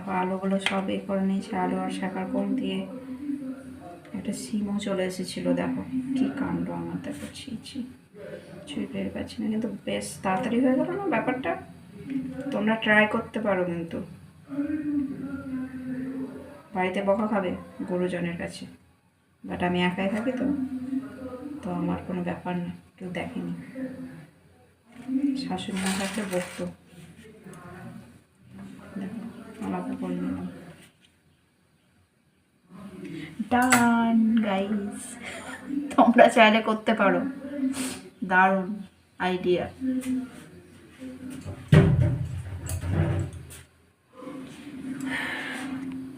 দেখো আলুগুলো সব এ করে নিয়েছে, আলু আর শাকার কম দিয়ে। একটা সিমও চলে এসেছিলো, দেখো কি কাণ্ড আমার, দেখো ছি ছি, ছুঁই পেয়ে পাচ্ছি না। কিন্তু বেশ তাড়াতাড়ি হয়ে গেল না ব্যাপারটা। তোমরা ট্রাই করতে পারো কিন্তু। বাড়িতে বকা খাবে গুরুজনের কাছে, বাট আমি একাই থাকি তো, তো আমার কোনো ব্যাপার না, কেউ দেখেনি। শাশুড়ি মা থাকলে বকতো। দেখো আমাকে করে নিলাম। ডান গাইস, তোমরা চাইলে করতে পারো, দারুণ আইডিয়া।